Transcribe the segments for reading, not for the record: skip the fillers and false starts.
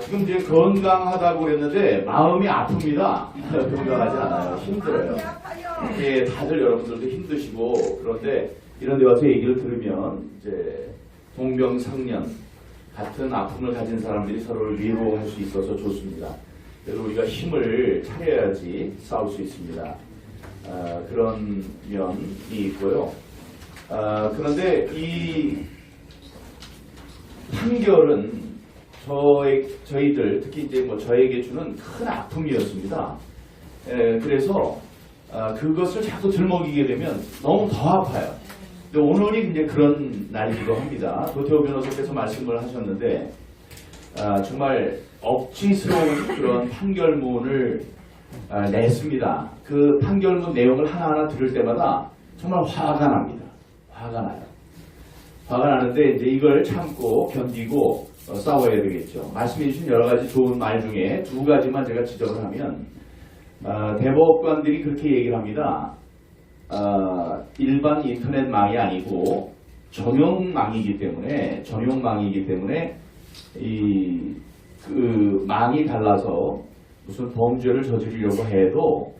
지금 이제 건강하다고 그랬는데 마음이 아픕니다. 건강하지 않아요. 힘들어요. 예, 다들 여러분들도 힘드시고 그런데 이런 데 와서 얘기를 들으면 이제 동병상련 같은 아픔을 가진 사람들이 서로를 위로할 수 있어서 좋습니다. 그래서 우리가 힘을 차려야지 싸울 수 있습니다. 그런 면이 있고요. 그런데 이 판결은 저희들 특히 이제 뭐 저에게 주는 큰 아픔이었습니다. 그래서 그것을 자꾸 들먹이게 되면 너무 더 아파요. 근데 오늘이 이제 그런 날이기도 합니다. 도태호 변호사께서 말씀을 하셨는데 정말 억지스러운 그런 판결문을 냈습니다. 그 판결문 내용을 하나하나 들을 때마다 정말 화가 납니다. 화가 나요. 화가 나는데 이제 이걸 참고 견디고 싸워야 되겠죠. 말씀해 주신 여러 가지 좋은 말 중에 두 가지만 제가 지적을 하면 대법관들이 그렇게 얘기를 합니다. 일반 인터넷망이 아니고 전용망이기 때문에 그 망이 달라서 무슨 범죄를 저지르려고 해도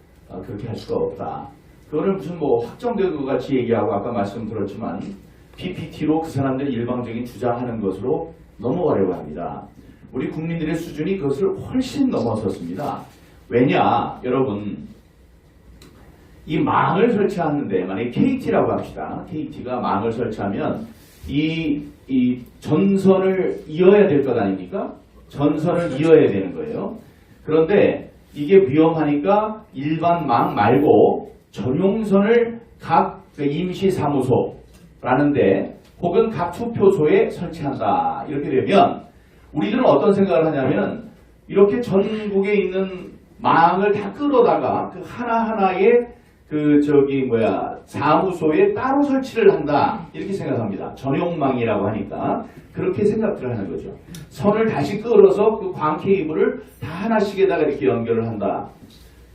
그렇게 할 수가 없다. 그거를 무슨 뭐 확정된 것 같이 얘기하고 아까 말씀드렸지만 PPT로 그 사람들이 일방적인 주장하는 것으로 넘어가려고 합니다. 우리 국민들의 수준이 그것을 훨씬 넘어섰습니다. 왜냐, 여러분, 이 망을 설치하는데 만약에 KT라고 합시다. KT가 망을 설치하면 이 전선을 이어야 될 것 아닙니까? 전선을 이어야 되는 거예요. 그런데 이게 위험하니까 일반 망 말고 전용선을 각 임시사무소라는데 혹은 각 투표소에 설치한다. 이렇게 되면 우리들은 어떤 생각을 하냐면 이렇게 전국에 있는 망을 다 끌어다가 그 하나하나의 사무소에 따로 설치를 한다. 이렇게 생각합니다. 전용망이라고 하니까 그렇게 생각들을 하는 거죠. 선을 다시 끌어서 그 광 케이블을 다 하나씩에다가 이렇게 연결을 한다.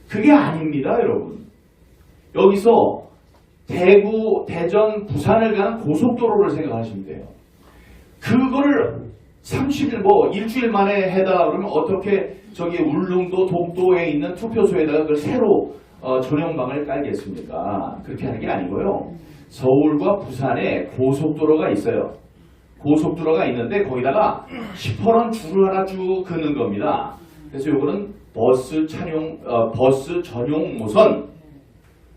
그게 아닙니다, 여러분. 여기서 대구, 대전, 부산을 가는 고속도로를 생각하시면 돼요. 그거를 30일, 일주일 만에 해달라고 그러면 어떻게 저기 울릉도, 독도에 있는 투표소에다가 그걸 새로 전용망을 깔겠습니까? 그렇게 하는 게 아니고요. 서울과 부산에 고속도로가 있어요. 고속도로가 있는데 거기다가 10호선 줄을 하나 쭉 긋는 겁니다. 그래서 요거는 버스 전용 노선.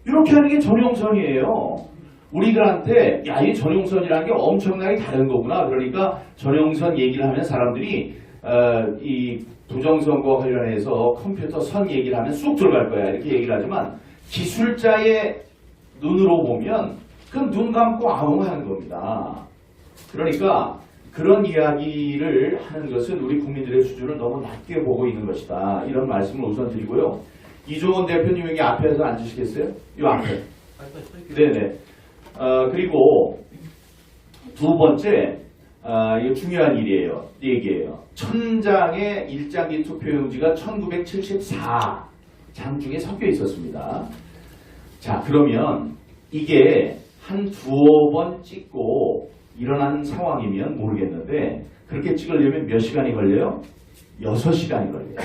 이렇게 하는 게 전용선이에요. 우리들한테 이 전용선이라는 게 엄청나게 다른 거구나. 그러니까 전용선 얘기를 하면 사람들이 이 부정선거 관련해서 컴퓨터 선 얘기를 하면 쑥 들어갈 거야. 이렇게 얘기를 하지만 기술자의 눈으로 보면 그건 눈 감고 아웅 하는 겁니다. 그러니까 그런 이야기를 하는 것은 우리 국민들의 수준을 너무 낮게 보고 있는 것이다. 이런 말씀을 우선 드리고요. 이종원 대표님 여기 앞에서 앉으시겠어요? 이 앞에. 네네. 그리고 두 번째, 이거 중요한 얘기예요. 천장의 일장기 투표용지가 1974장 중에 섞여 있었습니다. 자, 그러면 이게 한 두어 번 찍고 일어난 상황이면 모르겠는데 그렇게 찍으려면 몇 시간이 걸려요? 6시간이 걸려요.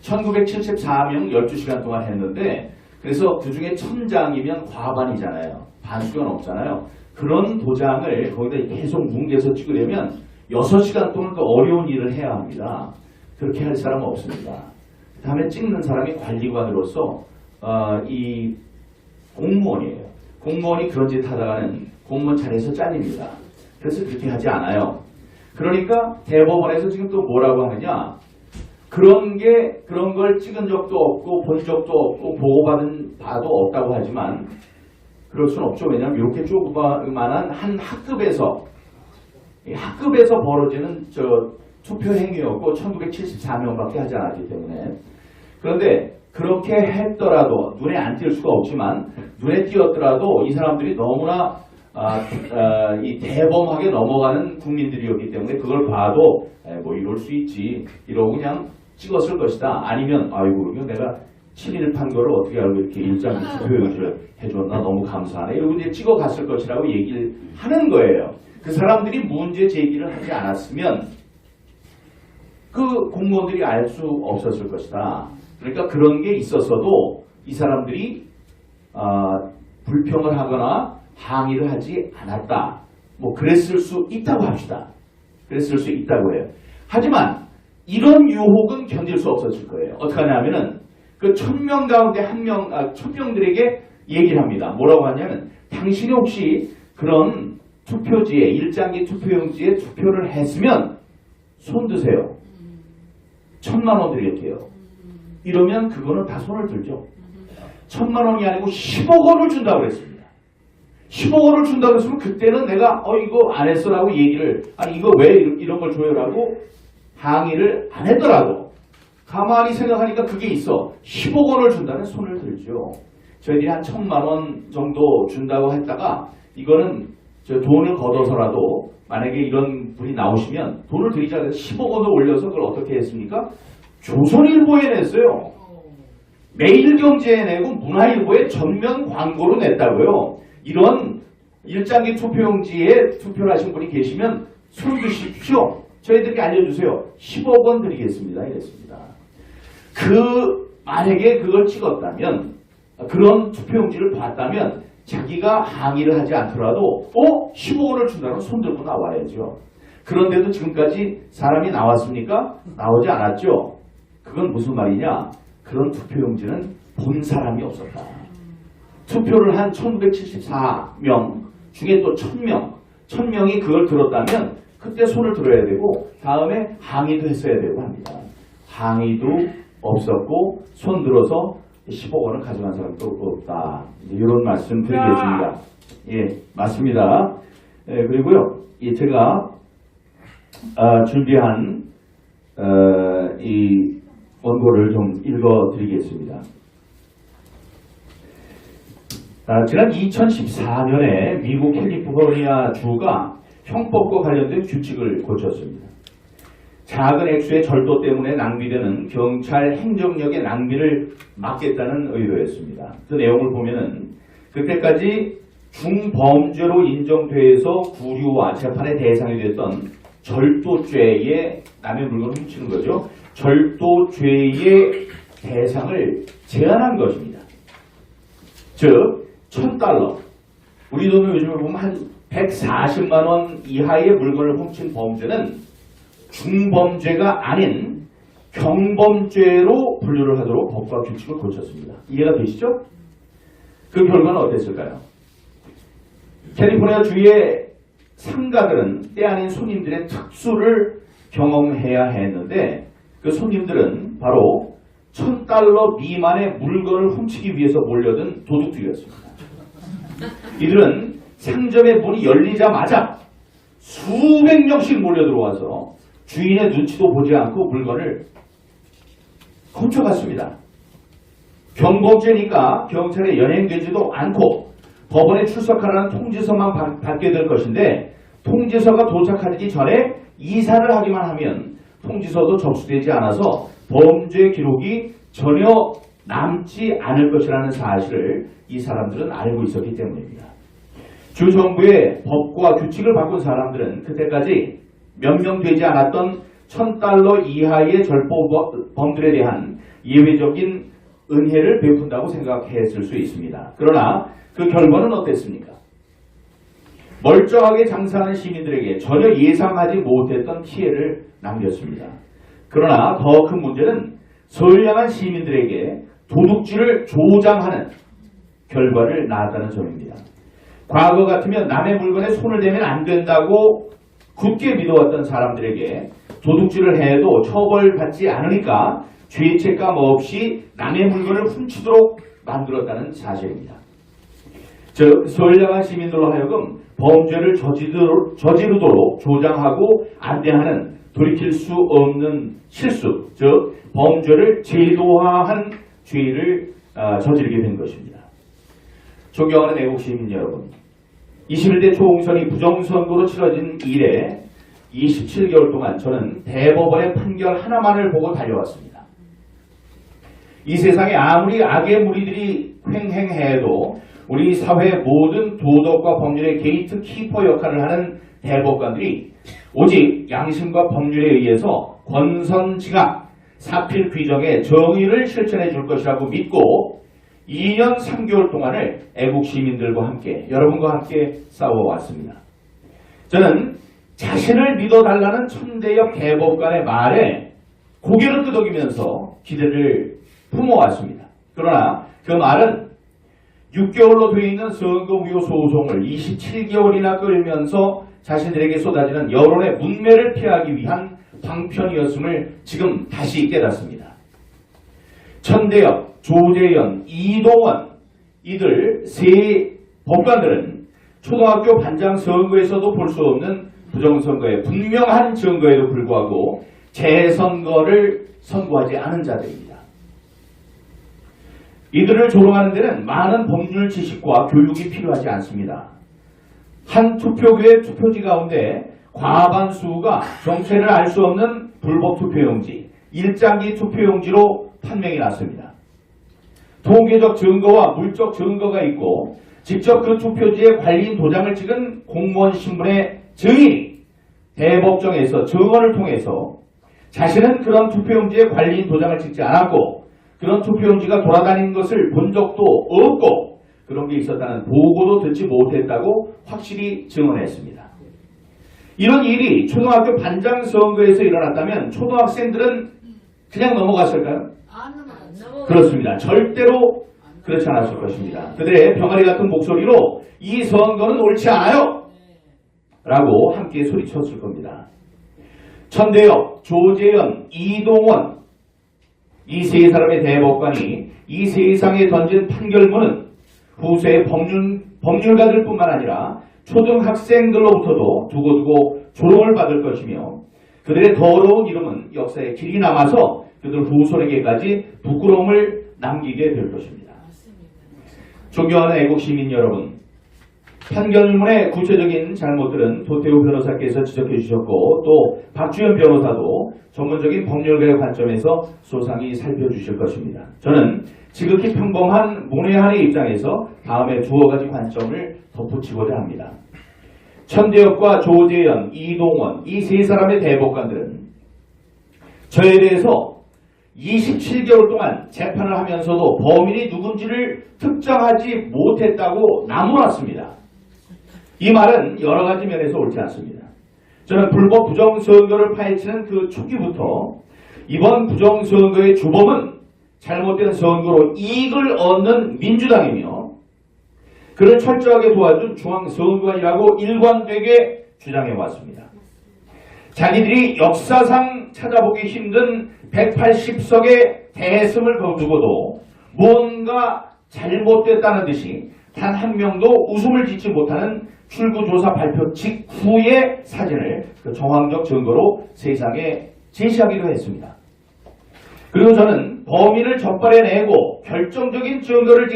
1974명 12시간 동안 했는데 그래서 그 중에 1000장이면 과반이잖아요. 반수가 없잖아요. 그런 도장을 거기다 계속 뭉개서 찍으려면 6시간 동안 그 어려운 일을 해야 합니다. 그렇게 할 사람은 없습니다. 그 다음에 찍는 사람이 관리관으로서 이 공무원이에요. 공무원이 그런 짓 하다가는 공무원 자리에서 잘립니다. 그래서 그렇게 하지 않아요. 그러니까 대법원에서 지금 또 뭐라고 하느냐. 그런 걸 찍은 적도 없고 본 적도 없고 보고받은 바도 없다고 하지만 그럴 수는 없죠. 왜냐하면 이렇게 조그만한 한 학급에서 벌어지는 투표 행위였고 1974명밖에 하지 않았기 때문에. 그런데 그렇게 했더라도 눈에 안 띌 수가 없지만 눈에 띄었더라도 이 사람들이 너무나 이 대범하게 넘어가는 국민들이었기 때문에 그걸 봐도 뭐 이럴 수 있지 이러고 그냥 찍었을 것이다. 아니면 아이고 이거 내가 7일 판 거를 어떻게 알고 이렇게 일장 투표용지를 해줬나 너무 감사하네 이러고 이제 찍어갔을 것이라고 얘기를 하는 거예요. 그 사람들이 문제 제기를 하지 않았으면 그 공무원들이 알 수 없었을 것이다. 그러니까 그런 게 있었어도 이 사람들이 불평을 하거나 항의를 하지 않았다. 뭐 그랬을 수 있다고 합시다. 그랬을 수 있다고 해요. 하지만 이런 유혹은 견딜 수 없었을 거예요. 어떻게 하냐면은 그 1000명 가운데 1000명들에게 얘기를 합니다. 뭐라고 하냐면 당신이 혹시 그런 투표지에 일장기 투표용지에 투표를 했으면 손 드세요. 1000만 원 드릴게요. 이러면 그거는 다 손을 들죠. 1000만 원이 아니고 10억 원을 준다고 그랬습니다. 10억 원을 준다고 했으면 그때는 내가 이거 안 했어라고 얘기를 이거 왜 이런 걸 줘요라고 항의를 안 했더라고. 가만히 생각하니까 그게 있어. 10억 원을 준다면 손을 들죠. 저희들이 한 1000만 원 정도 준다고 했다가 이거는 저 돈을 걷어서라도 만약에 이런 분이 나오시면 돈을 드리자 해서 10억 원을 올려서 그걸 어떻게 했습니까? 조선일보에 냈어요. 매일경제에 내고 문화일보에 전면 광고로 냈다고요. 이런 일장기 투표용지에 투표를 하신 분이 계시면 손 드십시오. 저희들에게 알려주세요. 10억 원 드리겠습니다. 이랬습니다. 만약에 그걸 찍었다면 그런 투표용지를 봤다면 자기가 항의를 하지 않더라도 15원을 원을 준다면 손 들고 나와야죠. 그런데도 지금까지 사람이 나왔습니까? 나오지 않았죠. 그건 무슨 말이냐? 그런 투표용지는 본 사람이 없었다. 투표를 한 1974명 중에 또 1000명이 그걸 들었다면 그때 손을 들어야 되고 다음에 항의도 했어야 되고 합니다. 항의도 없었고 손 들어서 10억 원을 가져간 사람도 없다. 이런 말씀 드리겠습니다. 예, 맞습니다. 그리고요, 제가 준비한 이 원고를 좀 읽어드리겠습니다. 지난 2014년에 미국 캘리포니아 주가 형법과 관련된 규칙을 고쳤습니다. 작은 액수의 절도 때문에 낭비되는 경찰 행정력의 낭비를 막겠다는 의도였습니다. 그 내용을 보면은 그때까지 중범죄로 인정돼서 구류와 재판의 대상이 됐던 절도죄의 남의 물건을 훔치는 거죠. 절도죄의 대상을 제한한 것입니다. 즉 1000달러, 우리 돈으로 요즘에 보면 한 140만 원 이하의 물건을 훔친 범죄는 중범죄가 아닌 경범죄로 분류를 하도록 법과 규칙을 고쳤습니다. 이해가 되시죠? 그 결과는 어땠을까요? 캘리포니아 주의 상가들은 때 아닌 손님들의 특수를 경험해야 했는데 그 손님들은 바로 1000달러 미만의 물건을 훔치기 위해서 몰려든 도둑들이었습니다. 이들은 상점의 문이 열리자마자 수백 명씩 몰려들어와서 주인의 눈치도 보지 않고 물건을 훔쳐갔습니다. 경범죄니까 경찰에 연행되지도 않고 법원에 출석하라는 통지서만 받게 될 것인데 통지서가 도착하기 전에 이사를 하기만 하면 통지서도 접수되지 않아서 범죄 기록이 전혀 남지 않을 것이라는 사실을 이 사람들은 알고 있었기 때문입니다. 주 정부의 법과 규칙을 바꾼 사람들은 그때까지 몇 명 되지 않았던 1000달러 이하의 절도범들에 대한 예외적인 은혜를 베푼다고 생각했을 수 있습니다. 그러나 그 결과는 어땠습니까? 멀쩡하게 장사하는 시민들에게 전혀 예상하지 못했던 피해를 남겼습니다. 그러나 더 큰 문제는 선량한 시민들에게 도둑질을 조장하는 결과를 낳았다는 점입니다. 과거 같으면 남의 물건에 손을 대면 안 된다고 굳게 믿어왔던 사람들에게 도둑질을 해도 처벌받지 않으니까 죄책감 없이 남의 물건을 훔치도록 만들었다는 사실입니다. 즉 선량한 시민들로 하여금 범죄를 저지르도록 조장하고 안내하는 돌이킬 수 없는 실수, 즉 범죄를 제도화한 죄를 저지르게 된 것입니다. 존경하는 애국 시민 여러분, 21대 총선이 부정선거로 치러진 이래 27개월 동안 저는 대법원의 판결 하나만을 보고 달려왔습니다. 이 세상에 아무리 악의 무리들이 횡행해도 우리 사회의 모든 도덕과 법률의 게이트키퍼 역할을 하는 대법관들이 오직 양심과 법률에 의해서 권선징악, 사필 규정의 정의를 실천해 줄 것이라고 믿고 2년 3개월 동안을 애국 시민들과 함께 여러분과 함께 싸워왔습니다. 저는 자신을 믿어달라는 천대엽 대법관의 말에 고개를 끄덕이면서 기대를 품어왔습니다. 그러나 그 말은 6개월로 되어 있는 선거무효 소송을 27개월이나 끌면서 자신들에게 쏟아지는 여론의 문매를 피하기 위한 방편이었음을 지금 다시 깨닫습니다. 천대엽, 조재현, 이동원 이들 세 법관들은 초등학교 반장 선거에서도 볼 수 없는 부정선거의 분명한 증거에도 불구하고 재선거를 선고하지 않은 자들입니다. 이들을 조롱하는 데는 많은 법률 지식과 교육이 필요하지 않습니다. 한 투표구의 투표지 가운데 과반수가 정체를 알 수 없는 불법 투표용지, 일장기 투표용지로 판명이 났습니다. 통계적 증거와 물적 증거가 있고 직접 그 투표지에 관리인 도장을 찍은 공무원 신분의 증인이 대법정에서 증언을 통해서 자신은 그런 투표용지에 관리인 도장을 찍지 않았고 그런 투표용지가 돌아다니는 것을 본 적도 없고 그런 게 있었다는 보고도 듣지 못했다고 확실히 증언했습니다. 이런 일이 초등학교 반장 선거에서 일어났다면 초등학생들은 그냥 넘어갔을까요? 그렇습니다. 절대로 그렇지 않았을 것입니다. 그들의 병아리 같은 목소리로 이 선거는 옳지 않아요! 라고 함께 소리쳤을 겁니다. 천대엽, 조재현, 이동원 이 세 사람의 대법관이 이 세상에 던진 판결문은 후세의 법률가들 뿐만 아니라 초등학생들로부터도 두고두고 조롱을 받을 것이며 그들의 더러운 이름은 역사에 길이 남아서 그들 후손에게까지 부끄러움을 남기게 될 것입니다. 존경하는 애국시민 여러분, 판결문의 구체적인 잘못들은 도태우 변호사께서 지적해 주셨고 또 박주현 변호사도 전문적인 법률가의 관점에서 소상히 살펴주실 것입니다. 저는 지극히 평범한 문외한의 입장에서 다음에 두어 가지 관점을 덧붙이고자 합니다. 천대엽과 조재현, 이동원 이 세 사람의 대법관들은 저에 대해서 27개월 동안 재판을 하면서도 범인이 누군지를 특정하지 못했다고 나무랐습니다. 이 말은 여러 가지 면에서 옳지 않습니다. 저는 불법 부정선거를 파헤치는 그 초기부터 이번 부정선거의 주범은 잘못된 선거로 이익을 얻는 민주당이며 그를 철저하게 도와준 중앙선관위라고 일관되게 주장해왔습니다. 자기들이 역사상 찾아보기 힘든 180석의 대승을 거두고도 뭔가 잘못됐다는 듯이 단 한 명도 웃음을 짓지 못하는 출구조사 발표 직후의 사진을 그 정황적 증거로 세상에 제시하기도 했습니다. 그리고 저는 범인을 적발해내고 결정적인 증거를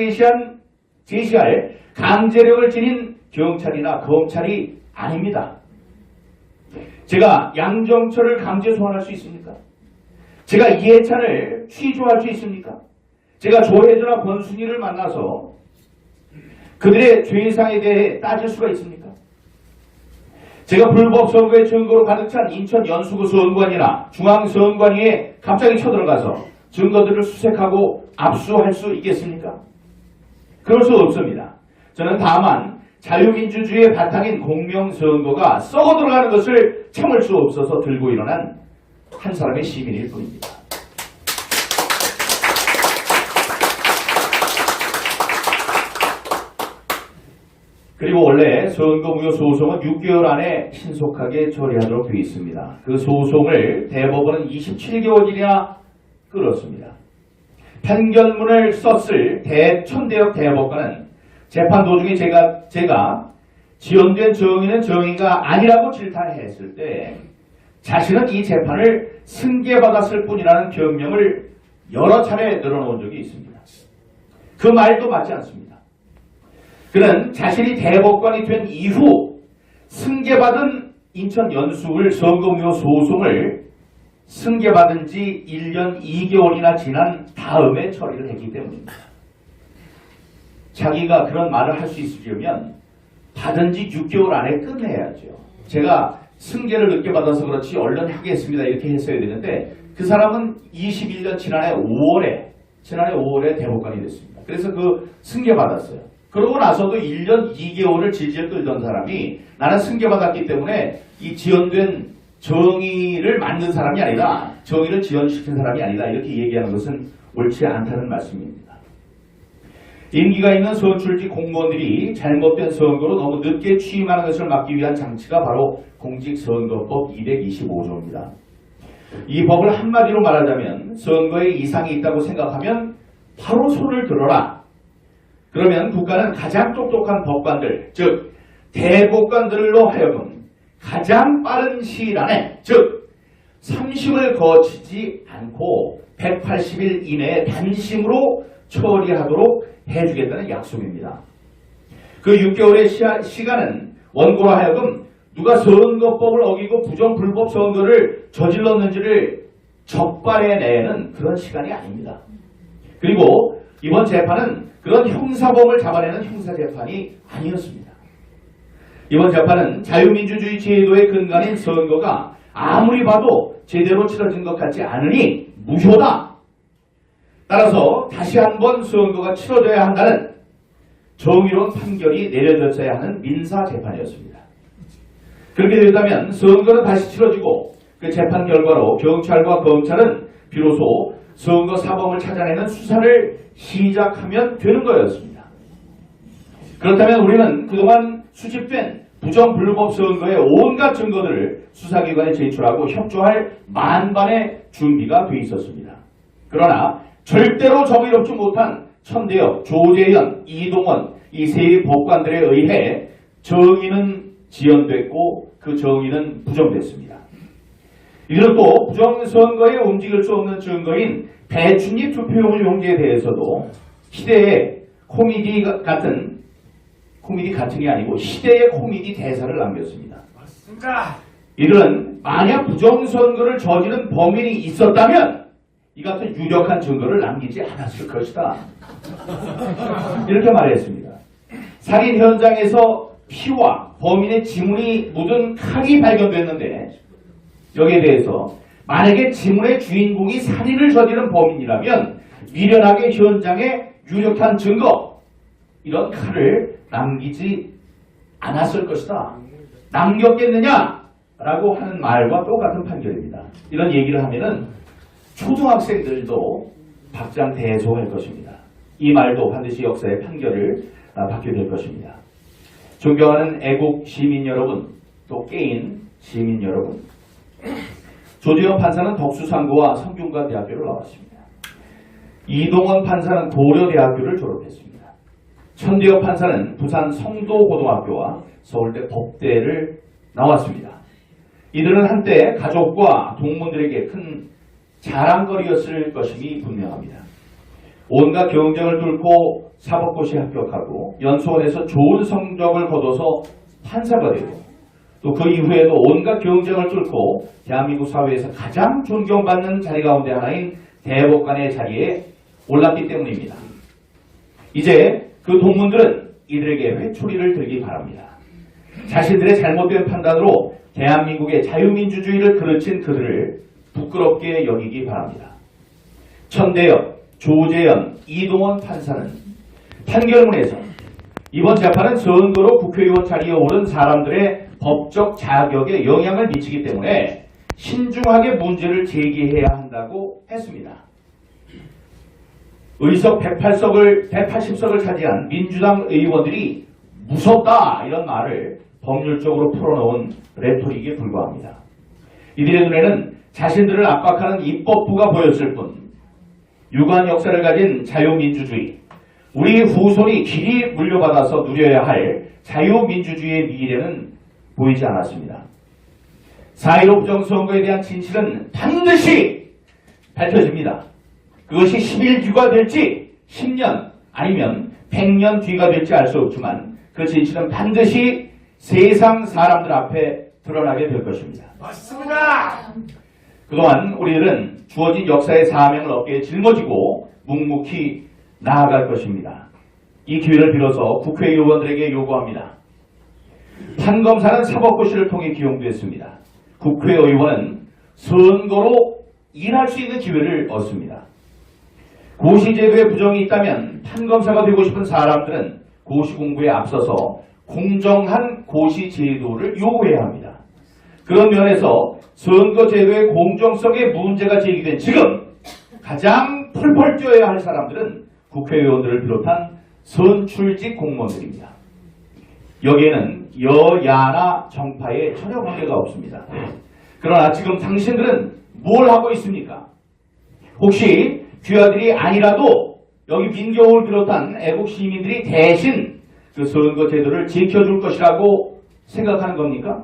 제시할 강제력을 지닌 경찰이나 검찰이 아닙니다. 제가 양정철을 강제 소환할 수 있습니까? 제가 이해찬을 취조할 수 있습니까? 제가 조혜주나 권순희를 만나서 그들의 죄상에 대해 따질 수가 있습니까? 제가 불법 선거의 증거로 가득 찬 인천 연수구 선관위나 중앙선관위에 갑자기 쳐들어가서 증거들을 수색하고 압수할 수 있겠습니까? 그럴 수 없습니다. 저는 다만 자유민주주의의 바탕인 공명선거가 썩어 들어가는 것을 참을 수 없어서 들고 일어난 한 사람의 시민일 뿐입니다. 그리고 원래 선거무효 소송은 6개월 안에 신속하게 처리하도록 되어 있습니다. 그 소송을 대법원은 27개월이나 끌었습니다. 판결문을 썼을 천대엽 대법관은 재판 도중에 제가 지연된 정의는 정의가 아니라고 질타했을 때 자신은 이 재판을 승계받았을 뿐이라는 변명을 여러 차례 늘어놓은 적이 있습니다. 그 말도 맞지 않습니다. 그는 자신이 대법관이 된 이후 승계받은 인천 연수울 선거무효 소송을 승계받은 지 1년 2개월이나 지난 다음에 처리를 했기 때문입니다. 자기가 그런 말을 할 수 있으려면 받은 지 6개월 안에 끝내야죠. 제가 승계를 늦게 받아서 그렇지 얼른 하겠습니다 이렇게 했어야 되는데 그 사람은 21년 지난해 5월에 대법관이 됐습니다. 그래서 그 승계 받았어요. 그러고 나서도 1년 2개월을 질질 끌던 사람이 나는 승계 받았기 때문에 이 지연된 정의를 만든 사람이 아니라 정의를 지연시킨 사람이 아니다 이렇게 얘기하는 것은 옳지 않다는 말씀입니다. 임기가 있는 선출직 공무원들이 잘못된 선거로 너무 늦게 취임하는 것을 막기 위한 장치가 바로 공직선거법 225조입니다. 이 법을 한마디로 말하자면 선거에 이상이 있다고 생각하면 바로 손을 들어라. 그러면 국가는 가장 똑똑한 법관들, 즉 대법관들로 하여금 가장 빠른 시일 안에, 즉 3심을 거치지 않고 180일 이내에 단심으로 처리하도록 해주겠다는 약속입니다. 그 6개월의 시간은 원고로 하여금 누가 선거법을 어기고 부정불법 선거를 저질렀는지를 적발해내는 그런 시간이 아닙니다. 그리고 이번 재판은 그런 형사범을 잡아내는 형사재판이 아니었습니다. 이번 재판은 자유민주주의 제도의 근간인 선거가 아무리 봐도 제대로 치러진 것 같지 않으니 무효다. 따라서 다시 한번 선거가 치러져야 한다는 정의로운 판결이 내려졌어야 하는 민사재판이었습니다. 그렇게 된다면 선거는 다시 치러지고 그 재판 결과로 경찰과 검찰은 비로소 선거 사범을 찾아내는 수사를 시작하면 되는 거였습니다. 그렇다면 우리는 그동안 수집된 부정불법 선거의 온갖 증거들을 수사기관에 제출하고 협조할 만반의 준비가 돼 있었습니다. 그러나 절대로 정의롭지 못한 천대엽, 조재현, 이동원 이 세 법관들에 의해 정의는 지연됐고 그 정의는 부정됐습니다. 이런 또 부정선거에 움직일 수 없는 증거인 배춧잎 투표용지 용지에 대해서도 시대의 코미디 같은 게 아니고 시대의 코미디 대사를 남겼습니다. 맞습니다. 이들은 만약 부정선거를 저지른 범인이 있었다면 이 같은 유력한 증거를 남기지 않았을 것이다. 이렇게 말했습니다. 살인 현장에서 피와 범인의 지문이 묻은 칼이 발견됐는데 여기에 대해서 만약에 지문의 주인공이 살인을 저지른 범인이라면 미련하게 현장에 유력한 증거 이런 칼을 남기지 않았을 것이다. 남겼겠느냐라고 하는 말과 똑같은 판결입니다. 이런 얘기를 하면은 초등학생들도 박장대소할 것입니다. 이 말도 반드시 역사의 판결을 받게 될 것입니다. 존경하는 애국 시민 여러분, 또 깨인 시민 여러분. 조재현 판사는 덕수상고와 성균관대학교를 나왔습니다. 이동원 판사는 고려대학교를 졸업했습니다. 천대엽 판사는 부산 성도고등학교와 서울대 법대를 나왔습니다. 이들은 한때 가족과 동문들에게 큰 자랑거리였을 것임이 분명합니다. 온갖 경쟁을 뚫고 사법고시에 합격하고 연수원에서 좋은 성적을 거둬서 판사가 되고 또 그 이후에도 온갖 경쟁을 뚫고 대한민국 사회에서 가장 존경받는 자리 가운데 하나인 대법관의 자리에 올랐기 때문입니다. 이제 그 동문들은 이들에게 회초리를 들기 바랍니다. 자신들의 잘못된 판단으로 대한민국의 자유민주주의를 그르친 그들을 부끄럽게 여기기 바랍니다. 천대엽, 조재현, 이동원 판사는 판결문에서 이번 재판은 선거로 국회의원 자리에 오른 사람들의 법적 자격에 영향을 미치기 때문에 신중하게 문제를 제기해야 한다고 했습니다. 의석 180석을 차지한 민주당 의원들이 무섭다 이런 말을 법률적으로 풀어놓은 레토릭에 불과합니다. 이들의 눈에는 자신들을 압박하는 입법부가 보였을 뿐 유관 역사를 가진 자유민주주의, 우리 후손이 길이 물려받아서 누려야 할 자유민주주의의 미래는 보이지 않았습니다. 4.15 부정선거에 대한 진실은 반드시 밝혀집니다. 그것이 10일 뒤가 될지 10년 아니면 100년 뒤가 될지 알 수 없지만 그 진실은 반드시 세상 사람들 앞에 드러나게 될 것입니다. 맞습니다. 그동안 우리들은 주어진 역사의 사명을 어깨에 짊어지고 묵묵히 나아갈 것입니다. 이 기회를 빌어서 국회의원들에게 요구합니다. 판검사는 사법고시를 통해 기용됐습니다. 국회의원은 선거로 일할 수 있는 기회를 얻습니다. 고시제도에 부정이 있다면 판검사가 되고 싶은 사람들은 고시 공부에 앞서서 공정한 고시제도를 요구해야 합니다. 그런 면에서 선거제도의 공정성에 문제가 제기된 지금 가장 펄펄 뛰어야 할 사람들은 국회의원들을 비롯한 선출직 공무원들입니다. 여기에는 여야나 정파에 전혀 관계가 없습니다. 그러나 지금 당신들은 뭘 하고 있습니까? 혹시 귀하들이 아니라도 여기 민경을 비롯한 애국 시민들이 대신 그 선거제도를 지켜줄 것이라고 생각하는 겁니까?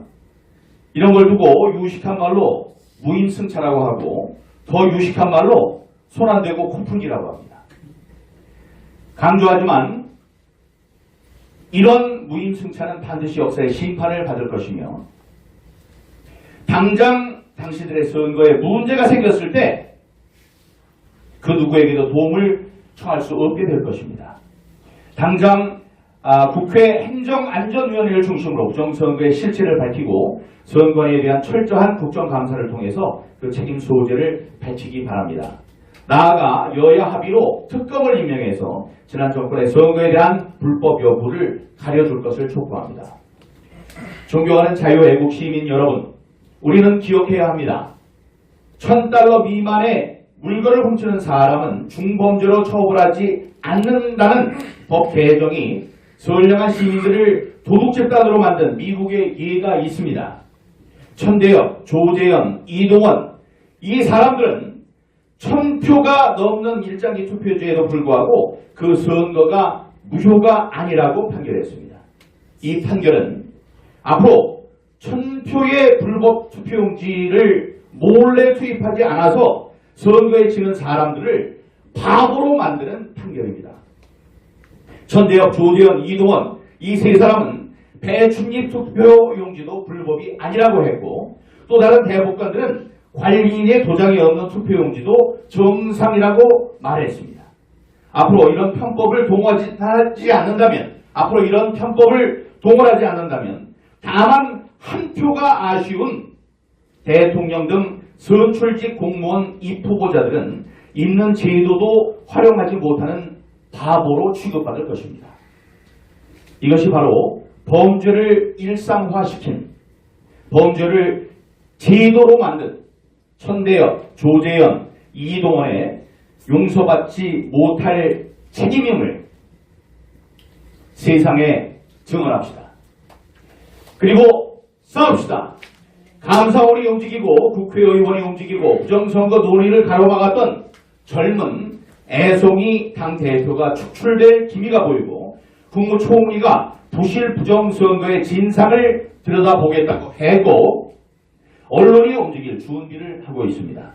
이런 걸 두고 유식한 말로 무임승차라고 하고 더 유식한 말로 손 안 대고 코풀기라고 합니다. 강조하지만 이런 무임승차는 반드시 역사의 심판을 받을 것이며 당장 당신들의 선거에 문제가 생겼을 때 그 누구에게도 도움을 청할 수 없게 될 것입니다. 당장 국회 행정안전위원회를 중심으로 부정선거의 실체를 밝히고 선거에 대한 철저한 국정감사를 통해서 그 책임 소재를 밝히기 바랍니다. 나아가 여야 합의로 특검을 임명해서 지난 정권의 선거에 대한 불법 여부를 가려줄 것을 촉구합니다. 존경하는 자유애국 시민 여러분, 우리는 기억해야 합니다. $1,000 미만의 물건을 훔치는 사람은 중범죄로 처벌하지 않는다는 법 개정이 선량한 시민들을 도둑집단으로 만든 미국의 예가 있습니다. 천대엽, 조재현, 이동원 이 사람들은 1,000표가 넘는 일장기 투표제에도 불구하고 그 선거가 무효가 아니라고 판결했습니다. 이 판결은 앞으로 1,000표의 불법 투표용지를 몰래 투입하지 않아서 선거에 지는 사람들을 바보로 만드는 판결입니다. 천대엽, 조재현, 이동원 이 세 사람은 배출입 투표용지도 불법이 아니라고 했고 또 다른 대법관들은 관리인의 도장이 없는 투표용지도 정상이라고 말했습니다. 앞으로 이런 편법을 동원하지 않는다면 다만 한 표가 아쉬운 대통령 등 선출직 공무원 입후보자들은 있는 제도도 활용하지 못하는 바보로 취급받을 것입니다. 이것이 바로 범죄를 일상화시킨, 범죄를 제도로 만든 천대엽, 조재현, 이동원의 용서받지 못할 책임임을 세상에 증언합시다. 그리고 싸웁시다. 감사원이 움직이고 국회의원이 움직이고 부정선거 논의를 가로막았던 젊은 애송이 당대표가 축출될 기미가 보이고 국무총리가 부실 부정선거의 진상을 들여다보겠다고 했고 언론이 움직일 준비를 하고 있습니다.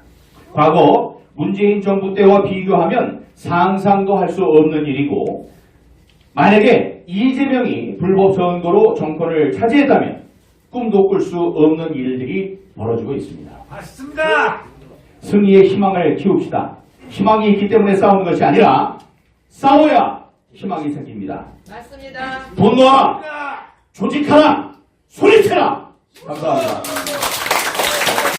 과거 문재인 정부 때와 비교하면 상상도 할 수 없는 일이고 만약에 이재명이 불법 선거로 정권을 차지했다면 꿈도 꿀 수 없는 일들이 벌어지고 있습니다. 맞습니다. 승리의 희망을 키웁시다. 희망이 있기 때문에 싸우는 것이 아니라 싸워야 희망이 생깁니다. 맞습니다. 분노하라, 조직하라, 소리쳐라. 감사합니다.